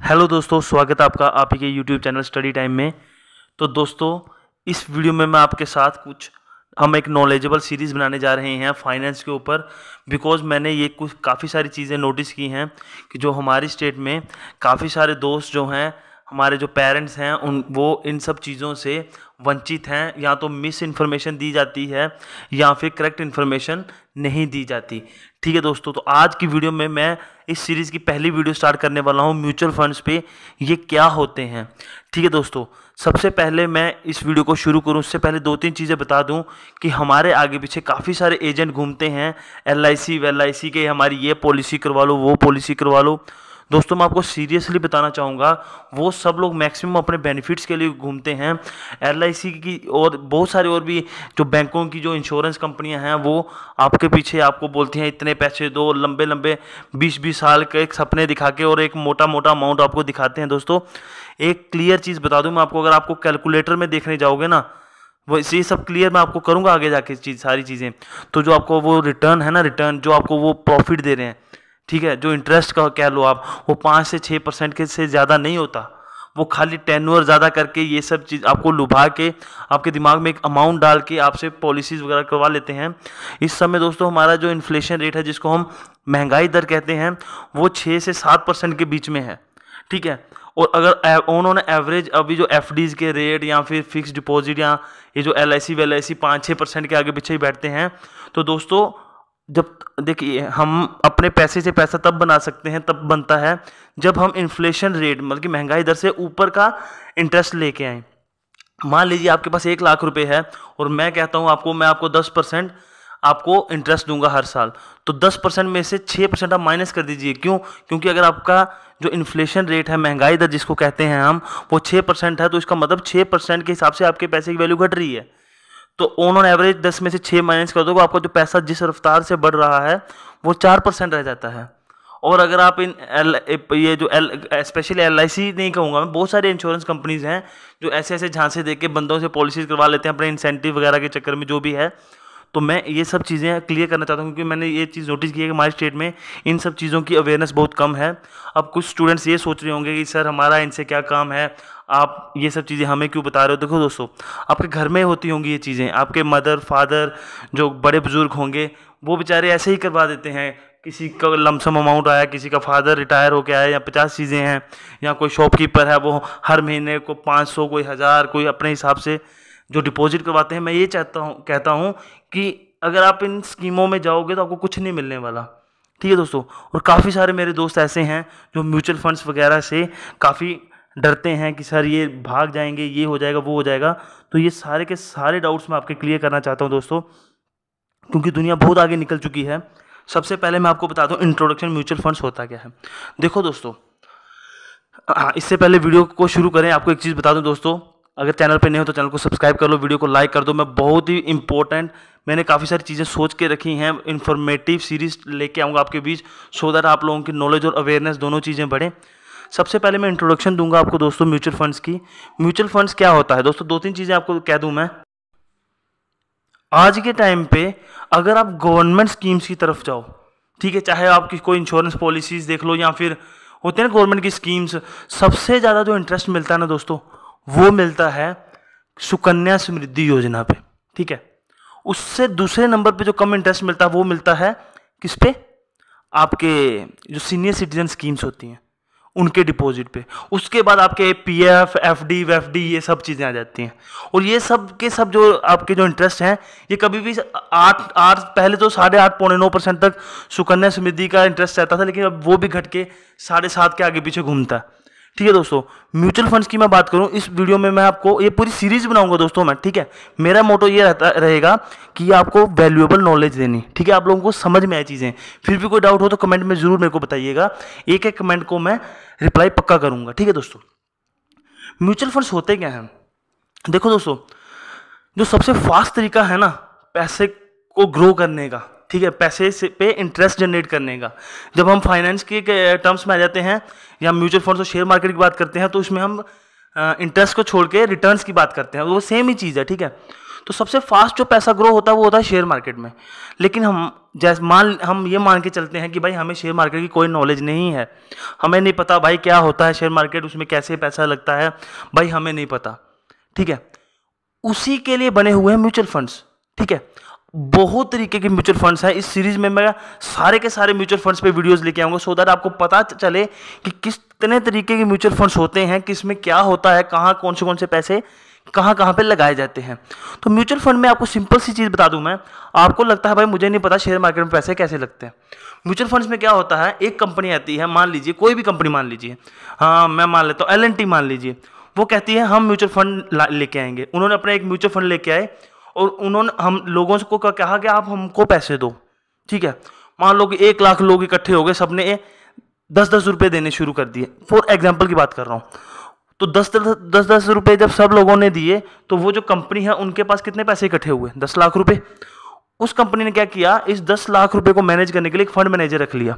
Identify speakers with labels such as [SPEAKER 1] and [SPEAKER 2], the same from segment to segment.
[SPEAKER 1] Hello दोस्तों, स्वागत है आपका आप ही के यूट्यूब चैनल स्टडी टाइम में। तो दोस्तों, इस वीडियो में मैं आपके साथ हम एक नॉलेजेबल सीरीज़ बनाने जा रहे हैं फाइनेंस के ऊपर। बिकॉज मैंने ये काफ़ी सारी चीज़ें नोटिस की हैं कि जो हमारी स्टेट में काफ़ी सारे दोस्त जो हैं, हमारे जो पेरेंट्स हैं, वो इन सब चीज़ों से वंचित हैं। या तो मिस इन्फॉर्मेशन दी जाती है या फिर करेक्ट इन्फॉर्मेशन नहीं दी जाती। ठीक है दोस्तों, तो आज की वीडियो में मैं इस सीरीज़ की पहली वीडियो स्टार्ट करने वाला हूँ म्यूचुअल फंड्स पे ये क्या होते हैं। ठीक है दोस्तों, सबसे पहले मैं इस वीडियो को शुरू करूँ उससे पहले दो तीन चीज़ें बता दूं कि हमारे आगे पीछे काफ़ी सारे एजेंट घूमते हैं, LIC के, हमारी ये पॉलिसी करवा लो, वो पॉलिसी करवा लो। दोस्तों, मैं आपको सीरियसली बताना चाहूँगा, वो सब लोग मैक्सिमम अपने बेनिफिट्स के लिए घूमते हैं। LIC की और बहुत सारी और भी जो बैंकों की जो इंश्योरेंस कंपनियां हैं, वो आपके पीछे आपको बोलती हैं इतने पैसे दो, लंबे लंबे 20-20 साल के एक सपने दिखा के और एक मोटा मोटा अमाउंट आपको दिखाते हैं। दोस्तों, एक क्लियर चीज़ बता दूं मैं आपको, अगर आपको कैलकुलेटर में देखने जाओगे ना, वो ये सब क्लियर मैं आपको करूँगा आगे जाके सारी चीज़ें। तो जो आपको वो रिटर्न है ना, रिटर्न जो आपको वो प्रॉफिट दे रहे हैं, ठीक है, जो इंटरेस्ट का कह लो आप, वो 5 से 6% के से ज़्यादा नहीं होता। वो खाली टेन्योर ज़्यादा करके ये सब चीज़ आपको लुभा के आपके दिमाग में एक अमाउंट डाल के आपसे पॉलिसीज़ वगैरह करवा लेते हैं। इस समय दोस्तों, हमारा जो इन्फ्लेशन रेट है, जिसको हम महंगाई दर कहते हैं, वो 6 से 7% के बीच में है। ठीक है, और अगर उन्होंने एवरेज अभी जो FDs के रेट या फिर फिक्स डिपॉजिट या ये जो LIC 5-6% के आगे पीछे ही बैठते हैं। तो दोस्तों, जब देखिए, हम अपने पैसे से पैसा तब बना सकते हैं, तब बनता है जब हम इन्फ्लेशन रेट मतलब कि महंगाई दर से ऊपर का इंटरेस्ट लेके आए। मान लीजिए आपके पास 1 लाख रुपए है और मैं कहता हूँ मैं आपको 10% आपको इंटरेस्ट दूंगा हर साल। तो 10% में से 6% आप माइनस कर दीजिए। क्यों? क्योंकि अगर आपका जो इन्फ्लेशन रेट है, महंगाई दर जिसको कहते हैं हम, वो 6% है, तो इसका मतलब 6% के हिसाब से आपके पैसे की वैल्यू घट रही है। तो ऑन एवरेज 10 में से 6 माइनस कर दो, आपका जो पैसा जिस रफ्तार से बढ़ रहा है वो 4% रह जाता है। और अगर आप स्पेशली LIC नहीं कहूँगा मैं, बहुत सारे इंश्योरेंस कंपनीज हैं जो ऐसे ऐसे झांसे दे के बंदों से पॉलिसीज करवा लेते हैं अपने इंसेंटिव वगैरह के चक्कर में, जो भी है। तो मैं ये सब चीज़ें क्लियर करना चाहता हूँ, क्योंकि मैंने ये चीज़ नोटिस की है कि हमारे स्टेट में इन सब चीज़ों की अवेयरनेस बहुत कम है। अब कुछ स्टूडेंट्स ये सोच रहे होंगे कि सर, हमारा इनसे क्या काम है, आप ये सब चीज़ें हमें क्यों बता रहे हो। देखो दोस्तों, आपके घर में होती होंगी ये चीज़ें, आपके मदर फादर जो बड़े बुजुर्ग होंगे, वो बेचारे ऐसे ही करवा देते हैं। किसी का लमसम अमाउंट आया, किसी का फादर रिटायर हो गया है, या 50 चीज़ें हैं, या कोई शॉपकीपर है, वो हर महीने को 500, कोई 1000, कोई अपने हिसाब से जो डिपॉजिट करवाते हैं। मैं ये कहता हूँ कि अगर आप इन स्कीमों में जाओगे तो आपको कुछ नहीं मिलने वाला। ठीक है दोस्तों, और काफ़ी सारे मेरे दोस्त ऐसे हैं जो म्यूचुअल फंड्स वगैरह से काफ़ी डरते हैं कि सर ये भाग जाएंगे, ये हो जाएगा, वो हो जाएगा। तो ये सारे के सारे डाउट्स मैं आपके क्लियर करना चाहता हूँ दोस्तों, क्योंकि दुनिया बहुत आगे निकल चुकी है। सबसे पहले मैं आपको बताता हूँ इंट्रोडक्शन म्यूचुअल फंड्स होता क्या है। देखो दोस्तों, इससे पहले वीडियो को शुरू करें, आपको एक चीज़ बता दूँ दोस्तों, अगर चैनल पे नहीं हो तो चैनल को सब्सक्राइब कर लो, वीडियो को लाइक कर दो। मैं बहुत ही इंपॉर्टेंट, मैंने काफ़ी सारी चीज़ें सोच के रखी हैं, इन्फॉर्मेटिव सीरीज लेके आऊँगा आपके बीच, सो दैट आप लोगों की नॉलेज और अवेयरनेस दोनों चीज़ें बढ़ें। सबसे पहले मैं इंट्रोडक्शन दूंगा आपको दोस्तों म्यूचुअल फंड्स की। म्यूचुअल फंड्स क्या होता है दोस्तों, दो तीन चीज़ें आपको कह दूं मैं। आज के टाइम पे अगर आप गवर्नमेंट स्कीम्स की तरफ जाओ, ठीक है, चाहे आपकी कोई इंश्योरेंस पॉलिसीज देख लो या फिर होते हैं गवर्नमेंट की स्कीम्स, सबसे ज़्यादा जो इंटरेस्ट मिलता है ना दोस्तों, वो मिलता है सुकन्या समृद्धि योजना पे। ठीक है, उससे दूसरे नंबर पे जो कम इंटरेस्ट मिलता है वो मिलता है किस पे, आपके जो सीनियर सिटीजन स्कीम्स होती हैं उनके डिपॉजिट पे। उसके बाद आपके PF FD WFD ये सब चीज़ें आ जाती हैं। और ये सब के सब जो आपके जो इंटरेस्ट हैं, ये कभी भी 8 पहले तो 8.5 पौने 9% तक सुकन्या समृद्धि का इंटरेस्ट रहता था, लेकिन अब वो भी घट के 7.5 के आगे पीछे घूमता है। ठीक है दोस्तों, म्यूचुअल फंड्स की मैं बात करूं, इस वीडियो में मैं आपको ये पूरी सीरीज बनाऊंगा दोस्तों मैं। ठीक है, मेरा मोटो ये रहेगा कि आपको वैल्यूएबल नॉलेज देनी, ठीक है, आप लोगों को समझ में आए चीज़ें। फिर भी कोई डाउट हो तो कमेंट में ज़रूर मेरे को बताइएगा, एक एक कमेंट को मैं रिप्लाई पक्का करूंगा। ठीक है दोस्तों, म्यूचुअल फंड्स होते क्या हैं? देखो दोस्तों, जो सबसे फास्ट तरीका है ना पैसे को ग्रो करने का, ठीक है, पैसे से पे इंटरेस्ट जनरेट करने का, जब हम फाइनेंस के टर्म्स में आ जाते हैं या म्यूचुअल फंड्स और शेयर मार्केट की बात करते हैं, तो उसमें हम इंटरेस्ट को छोड़ के रिटर्न्स की बात करते हैं, वो सेम ही चीज़ है। ठीक है, तो सबसे फास्ट जो पैसा ग्रो होता है वो होता है शेयर मार्केट में। लेकिन हम ये मान के चलते हैं कि भाई हमें शेयर मार्केट की कोई नॉलेज नहीं है, हमें नहीं पता भाई क्या होता है शेयर मार्केट, उसमें कैसे पैसा लगता है, भाई हमें नहीं पता, ठीक है। उसी के लिए बने हुए हैं म्यूचुअल फंड्स, ठीक है। बहुत तरीके के म्यूचुअल फंड्स हैं। इस सीरीज में मैं सारे के सारे म्यूचुअल फंड्स पे वीडियोस लेके आऊंगा, सो दैट आपको पता चले कि कितने तरीके के म्यूचुअल फंड्स होते हैं, किसमें क्या होता है, कहाँ कौन से पैसे कहाँ पे लगाए जाते हैं। तो म्यूचुअल फंड में आपको सिंपल सी चीज़ बता दूं मैं, आपको लगता है भाई मुझे नहीं पता शेयर मार्केट में पैसे कैसे लगते हैं। म्यूचुअल फंड्स में क्या होता है, एक कंपनी आती है, मान लीजिए कोई भी कंपनी मान लीजिए, हाँ मैं मान लेता हूँ L&T मान लीजिए, वो कहती है हम म्यूचुअल फंड लेके आएंगे। उन्होंने अपना एक म्यूचुअल फंड लेके आए और उन्होंने हम लोगों को कहा कि आप हमको पैसे दो, ठीक है। मान लो कि 1 लाख लोग इकट्ठे हो गए, सबने 10-10 रुपये देने शुरू कर दिए, फॉर एग्जाम्पल की बात कर रहा हूँ। तो 10-10 रुपये जब सब लोगों ने दिए तो वो जो कंपनी है उनके पास कितने पैसे इकट्ठे हुए, 10 लाख रुपए। उस कंपनी ने क्या किया, इस 10 लाख रुपए को मैनेज करने के लिए एक फंड मैनेजर रख लिया,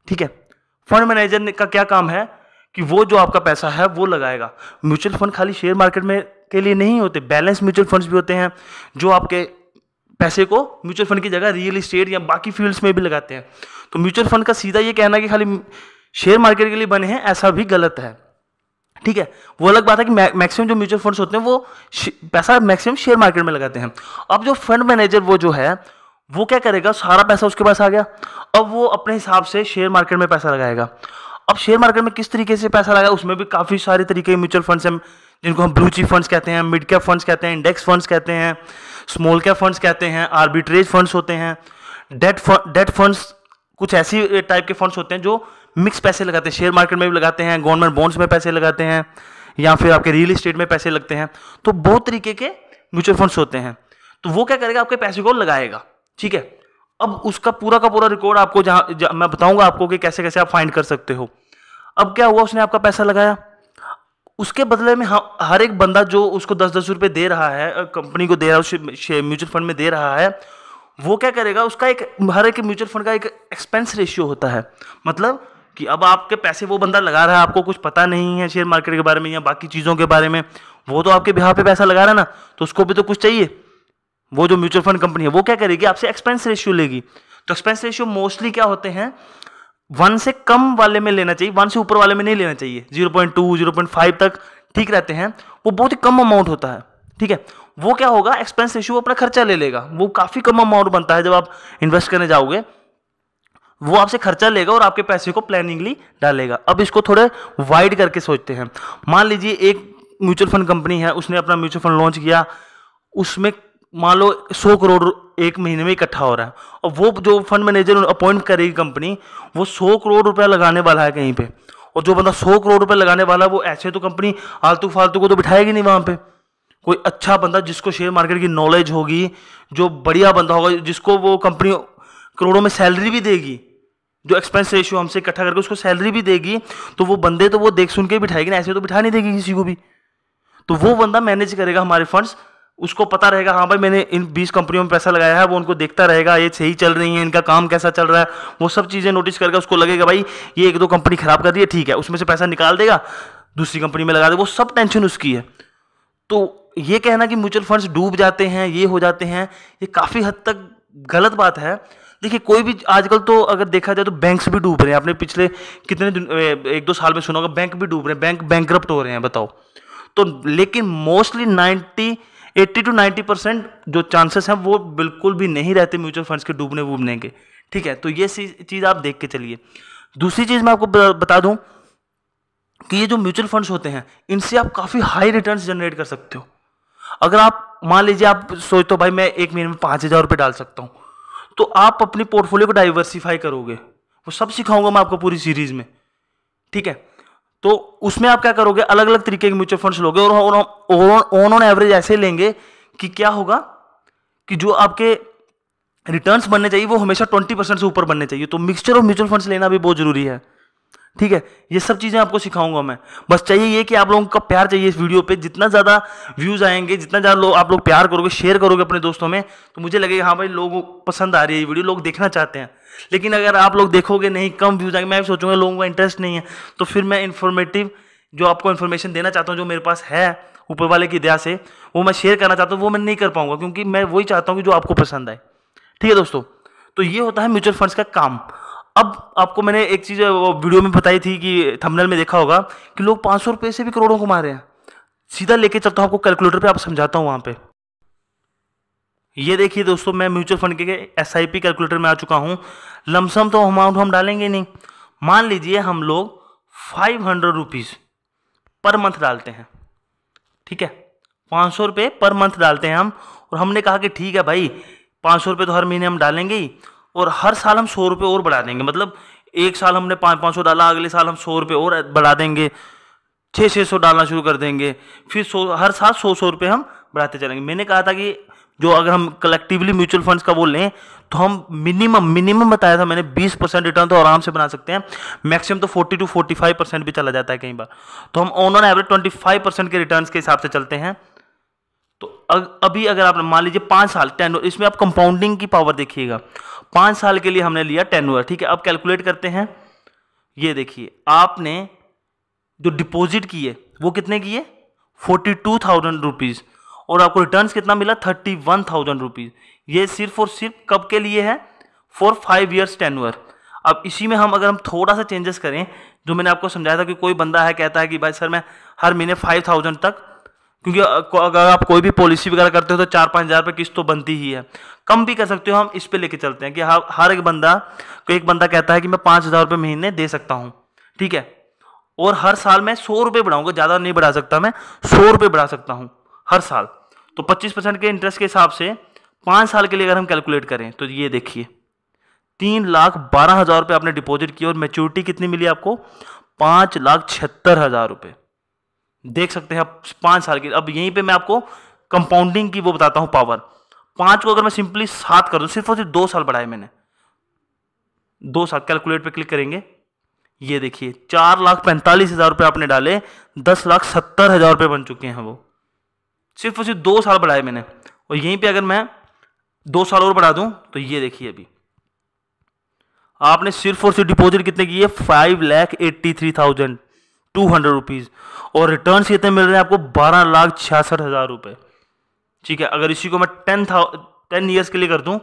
[SPEAKER 1] ठीक है। फंड मैनेजर का क्या काम है कि वो जो आपका पैसा है वो लगाएगा। म्यूचुअल फंड खाली शेयर मार्केट में के लिए नहीं होते, बैलेंस म्यूचुअल फंड्स भी होते हैं जो आपके पैसे को म्यूचुअल फंड की जगह रियल एस्टेट या बाकी फील्ड्स में भी लगाते हैं। तो म्यूचुअल फंड का सीधा ये कहना कि खाली शेयर मार्केट के लिए बने हैं, ऐसा भी गलत है, ठीक है। वो अलग बात है कि मैक्सिमम जो म्यूचुअल फंड्स होते हैं वो पैसा मैक्सिमम शेयर मार्केट में लगाते हैं। अब जो फंड मैनेजर वो जो है वो क्या करेगा, सारा पैसा उसके पास आ गया, अब वो अपने हिसाब से शेयर मार्केट में पैसा लगाएगा। अब शेयर मार्केट में किस तरीके से पैसा लगाएगा, उसमें भी काफ़ी सारे तरीके के म्यूचुअल फंड्स हैं, जिनको हम ब्लू चिप फंड्स कहते हैं, मिड कैप फंड्स कहते हैं, इंडेक्स फंड्स कहते हैं, स्मॉल कैप फंड्स कहते हैं, आर्बिट्रेज फंड्स होते हैं, डेट फंड्स, कुछ ऐसी टाइप के फंड्स होते हैं जो मिक्स पैसे लगाते हैं, शेयर मार्केट में भी लगाते हैं, गवर्नमेंट बॉन्ड्स में पैसे लगाते हैं, या फिर आपके रियल एस्टेट में पैसे लगते हैं। तो बहुत तरीके के म्यूचुअल फंड्स होते हैं। तो वो क्या करेगा, आपके पैसे को लगाएगा, ठीक है। अब उसका पूरा का पूरा रिकॉर्ड आपको जहां मैं बताऊंगा आपको कि कैसे कैसे आप फाइंड कर सकते हो। अब क्या हुआ, उसने आपका पैसा लगाया, उसके बदले में हर एक बंदा जो उसको 10-10 रुपये दे रहा है, कंपनी को दे रहा है, म्यूचुअल फंड में दे रहा है, वो क्या करेगा, उसका हर एक म्यूचुअल फंड का एक एक्सपेंस रेशियो होता है। मतलब कि अब आपके पैसे वो बंदा लगा रहा है, आपको कुछ पता नहीं है शेयर मार्केट के बारे में या बाकी चीज़ों के बारे में, वो तो आपके बिहाफ पे पैसा लगा रहा है ना, तो उसको भी तो कुछ चाहिए। वो जो म्यूचुअल फंड कंपनी है वो क्या करेगी, आपसे एक्सपेंस रेशियो लेगी। तो एक्सपेंस रेशियो मोस्टली क्या होते हैं, 1 से कम वाले में लेना चाहिए, 1 से ऊपर वाले में नहीं लेना चाहिए। 0.2 0.5 तक ठीक रहते हैं, वो बहुत ही कम अमाउंट होता है, ठीक है। वो क्या होगा, एक्सपेंस रेशियो अपना खर्चा ले लेगा, वो काफ़ी कम अमाउंट बनता है। जब आप इन्वेस्ट करने जाओगे वो आपसे खर्चा लेगा और आपके पैसे को प्लानिंगली डालेगा। अब इसको थोड़े वाइड करके सोचते हैं। मान लीजिए एक म्यूचुअल फंड कंपनी है, उसने अपना म्यूचुअल फंड लॉन्च किया, उसमें मान लो 100 करोड़ एक महीने में इकट्ठा हो रहा है, और वो जो फंड मैनेजर अपॉइंट करेगी कंपनी, वो 100 करोड़ रुपया लगाने वाला है कहीं पे, और जो बंदा 100 करोड़ रुपया लगाने वाला है वो ऐसे तो कंपनी आलतू फालतू को तो बिठाएगी नहीं वहाँ पे। कोई अच्छा बंदा जिसको शेयर मार्केट की नॉलेज होगी, जो बढ़िया बंदा होगा, जिसको वो कंपनी करोड़ों में सैलरी भी देगी, जो एक्सपेंस रेशियो हमसे इकट्ठा करके उसको सैलरी भी देगी, तो वो बंदे तो वो देख सुन के बिठाएगी ना, ऐसे तो बिठा नहीं देगी किसी को भी। तो वो बंदा मैनेज करेगा हमारे फंड्स, उसको पता रहेगा हाँ भाई मैंने इन 20 कंपनियों में पैसा लगाया है, वो उनको देखता रहेगा ये सही चल रही है, इनका काम कैसा चल रहा है, वो सब चीज़ें नोटिस करके उसको लगेगा भाई ये 1-2 कंपनी खराब कर रही है, ठीक है, उसमें से पैसा निकाल देगा, दूसरी कंपनी में लगा दे, वो सब टेंशन उसकी है। तो ये कहना कि म्यूचुअल फंड्स डूब जाते हैं, ये हो जाते हैं, ये काफ़ी हद तक गलत बात है। देखिए कोई भी आजकल तो अगर देखा जाए तो बैंक्स भी डूब रहे हैं। आपने पिछले कितने दिन 1-2 साल में सुना होगा बैंक भी डूब रहे हैं, बैंक बैंकरप्ट हो रहे हैं, बताओ। तो लेकिन मोस्टली 80 to 90% जो चांसेस हैं वो बिल्कुल भी नहीं रहते म्यूचुअल फंड्स के डूबने के, ठीक है। तो ये चीज़ आप देख के चलिए। दूसरी चीज़ मैं आपको बता दूं कि ये जो म्यूचुअल फंड्स होते हैं इनसे आप काफ़ी हाई रिटर्न्स जनरेट कर सकते हो। अगर आप मान लीजिए आप सोचते हो भाई मैं एक महीने में 5,000 रुपये डाल सकता हूँ, तो आप अपनी पोर्टफोलियो को डाइवर्सिफाई करोगे, वो सब सिखाऊंगा मैं आपको पूरी सीरीज में, ठीक है। तो उसमें आप क्या करोगे, अलग अलग तरीके के म्यूचुअल फंड्स लोगे और ऑन एवरेज ऐसे लेंगे कि क्या होगा कि जो आपके रिटर्न्स बनने चाहिए वो हमेशा 20% से ऊपर बनने चाहिए। तो मिक्सचर ऑफ म्यूचुअल फंड्स लेना भी बहुत जरूरी है, ठीक है। ये सब चीज़ें आपको सिखाऊंगा मैं, बस चाहिए ये कि आप लोगों का प्यार चाहिए इस वीडियो पे। जितना ज़्यादा व्यूज़ आएंगे, जितना ज़्यादा आप लोग प्यार करोगे, शेयर करोगे अपने दोस्तों में, तो मुझे लगेगा हाँ भाई लोगों को पसंद आ रही है ये वीडियो, लोग देखना चाहते हैं। लेकिन अगर आप लोग देखोगे नहीं, कम व्यूज़ आएंगे, मैं भी सोचूंगा लोगों का इंटरेस्ट नहीं है, तो फिर मैं इन्फॉर्मेटिव जो आपको इन्फॉर्मेशन देना चाहता हूँ जो मेरे पास है ऊपर वाले की दया से, वो मैं शेयर करना चाहता हूँ, वो मैं नहीं कर पाऊंगा क्योंकि मैं वही चाहता हूँ कि जो आपको पसंद आए। ठीक है दोस्तों, तो ये होता है म्यूचुअल फंड्स का काम। अब आपको मैंने एक चीज़ वीडियो में बताई थी कि थंबनेल में देखा होगा कि लोग 500 रुपये से भी करोड़ों कमा रहे हैं। सीधा लेके चलता हूँ आपको कैलकुलेटर पे, आप समझाता हूँ वहाँ पे। ये देखिए दोस्तों, मैं म्यूचुअल फंड के SIP कैलकुलेटर में आ चुका हूँ। लमसम तो अमाउंट हम डालेंगे नहीं, मान लीजिए हम लोग 500 रुपीज़ पर मंथ डालते हैं। ठीक है, 500 रुपये पर मंथ डालते हैं हम। और हमने कहा कि ठीक है भाई, 500 रुपये तो हर महीने हम डालेंगे ही, और हर साल हम 100 रुपये और बढ़ा देंगे। मतलब एक साल हमने 500 डाला, अगले साल हम 100 रुपये और बढ़ा देंगे, 600 डालना शुरू कर देंगे, फिर हर साल 100 रुपये हम बढ़ाते चलेंगे। मैंने कहा था कि जो अगर हम कलेक्टिवली म्यूचुअल फंड्स का बोल लें तो हम मिनिमम बताया था मैंने 20% रिटर्न तो आराम से बना सकते हैं। मैक्सिमम तो 40 to 45% भी चला जाता है कई बार। तो हम ऑन एवरेज 25% के रिटर्न्स के हिसाब से चलते हैं। तो अभी अगर आप मान लीजिए 5 साल टेन्योर, इसमें आप कंपाउंडिंग की पावर देखिएगा। 5 साल के लिए हमने लिया टेन्योर। ठीक है, अब कैलकुलेट करते हैं। ये देखिए, आपने जो डिपॉजिट किए वो कितने किए, 42,000 रुपीज़, और आपको रिटर्न्स कितना मिला, 31,000 रुपीज़। ये सिर्फ और सिर्फ कब के लिए है, फॉर 5 years टेन्योर। अब इसी में अगर हम थोड़ा सा चेंजेस करें, जो मैंने आपको समझाया था कि कोई बंदा है कहता है कि भाई सर मैं हर महीने 5,000 तक, क्योंकि अगर आप कोई भी पॉलिसी वगैरह करते हो तो 4-5 हज़ार रुपये किस्त तो बनती ही है, कम भी कर सकते हो। हम इस पे लेके चलते हैं कि हर एक बंदा कहता है कि मैं 5,000 रुपये महीने दे सकता हूँ। ठीक है, और हर साल मैं 100 रुपये बढ़ाऊंगा, ज़्यादा नहीं बढ़ा सकता, मैं 100 रुपये बढ़ा सकता हूँ हर साल। तो 25% के इंटरेस्ट के हिसाब से 5 साल के लिए अगर हम कैलकुलेट करें तो ये देखिए 3,12,000 रुपये आपने डिपॉजिट किया, और मैच्योरिटी कितनी मिली आपको, 5,76,000 रुपये। देख सकते हैं आप 5 साल की। अब यहीं पे मैं आपको कंपाउंडिंग की वो बताता हूँ पावर। 5 को अगर मैं सिंपली 7 कर दूँ, सिर्फ और सिर्फ 2 साल बढ़ाए मैंने, 2 साल। कैलकुलेट पे क्लिक करेंगे, ये देखिए 4,45,000 रुपये आपने डाले, 10,70,000 रुपये बन चुके हैं वो, सिर्फ और सिर्फ 2 साल बढ़ाए मैंने। और यहीं पे अगर मैं 2 साल और बढ़ा दूं तो ये देखिए अभी आपने सिर्फ और सिर्फ डिपॉजिट कितने की है, 5,83,200 रुपीज़, और रिटर्न कितने मिल रहे हैं आपको, 12,66,000 रुपये। ठीक है, अगर इसी को मैं 10 ईयर्स के लिए कर दूं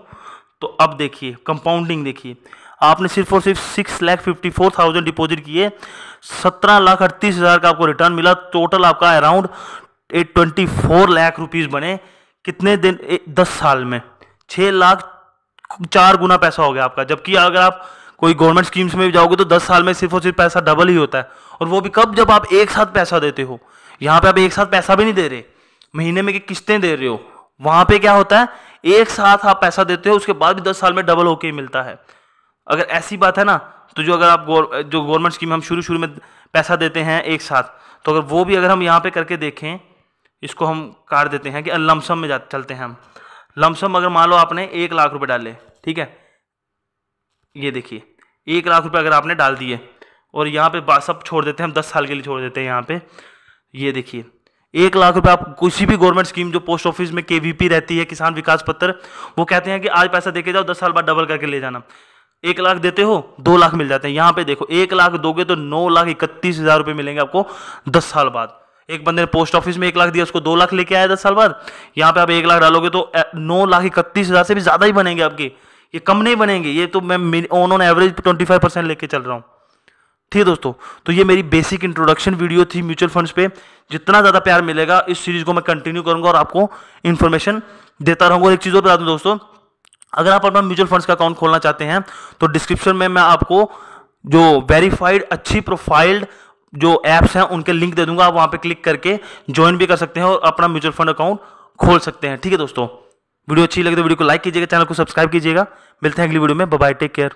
[SPEAKER 1] तो अब देखिए कंपाउंडिंग देखिए, आपने सिर्फ और सिर्फ 6,54,000 डिपॉजिट किए, 17,38,000 का आपको रिटर्न मिला। टोटल आपका अराउंड 24 लाख रुपीज़ बने। कितने दिन, 10 साल में 6 लाख 4 गुना पैसा हो गया आपका। जबकि अगर आप कोई गवर्नमेंट स्कीम्स में भी जाओगे तो 10 साल में सिर्फ और सिर्फ पैसा डबल ही होता है, और वो भी कब, जब आप एक साथ पैसा देते हो। यहाँ पे आप एक साथ पैसा भी नहीं दे रहे, महीने में की किस्तें दे रहे हो। वहाँ पे क्या होता है, एक साथ आप पैसा देते हो, उसके बाद भी 10 साल में डबल होके ही मिलता है। अगर ऐसी बात है ना, तो जो अगर आप जो गवर्नमेंट स्कीम हम शुरू में पैसा देते हैं एक साथ, तो अगर वो भी अगर हम यहाँ पे करके देखें, इसको हम काट देते हैं कि लमसम में चलते हैं हम। लमसम अगर मान लो आपने 1 लाख रुपए डाले, ठीक है, ये देखिए 1 लाख रुपए अगर आपने डाल दिए, और यहाँ पे सब छोड़ देते हैं हम, 10 साल के लिए छोड़ देते हैं यहाँ पे। ये देखिए 1 लाख रुपए आप किसी भी गवर्नमेंट स्कीम, जो पोस्ट ऑफिस में KVP रहती है, किसान विकास पत्र, वो कहते हैं कि आज पैसा देके जाओ, 10 साल बाद डबल करके ले जाना। 1 लाख देते हो, 2 लाख मिल जाते हैं। यहाँ पे देखो 1 लाख दोगे तो 9,31,000 रुपये मिलेंगे आपको 10 साल बाद। एक बंदे ने पोस्ट ऑफिस में 1 लाख दिया, उसको 2 लाख लेके आया 10 साल बाद। यहाँ पे आप 1 लाख डालोगे तो 9,31,000 से भी ज्यादा ही बनेंगे आपके, ये कम नहीं बनेंगे। ये तो मैं ऑन एवरेज 25% लेके चल रहा हूँ। ठीक है दोस्तों, तो ये मेरी बेसिक इंट्रोडक्शन वीडियो थी म्यूचुअल फंड्स पे। जितना ज़्यादा प्यार मिलेगा इस सीरीज को मैं कंटिन्यू करूंगा और आपको इन्फॉर्मेशन देता रहूंगा। एक चीज़ और बता दूं दोस्तों, अगर आप अपना म्यूचुअल फंड्स का अकाउंट खोलना चाहते हैं तो डिस्क्रिप्शन में मैं आपको जो वेरीफाइड अच्छी प्रोफाइल्ड जो ऐप्स हैं उनके लिंक दे दूंगा। आप वहाँ पे क्लिक करके ज्वाइन भी कर सकते हैं और अपना म्यूचुअल फंड अकाउंट खोल सकते हैं। ठीक है दोस्तों, वीडियो अच्छी लगे तो वीडियो को लाइक कीजिएगा, चैनल को सब्सक्राइब कीजिएगा। मिलते हैं अगली वीडियो में, बाय बाय, टेक केयर।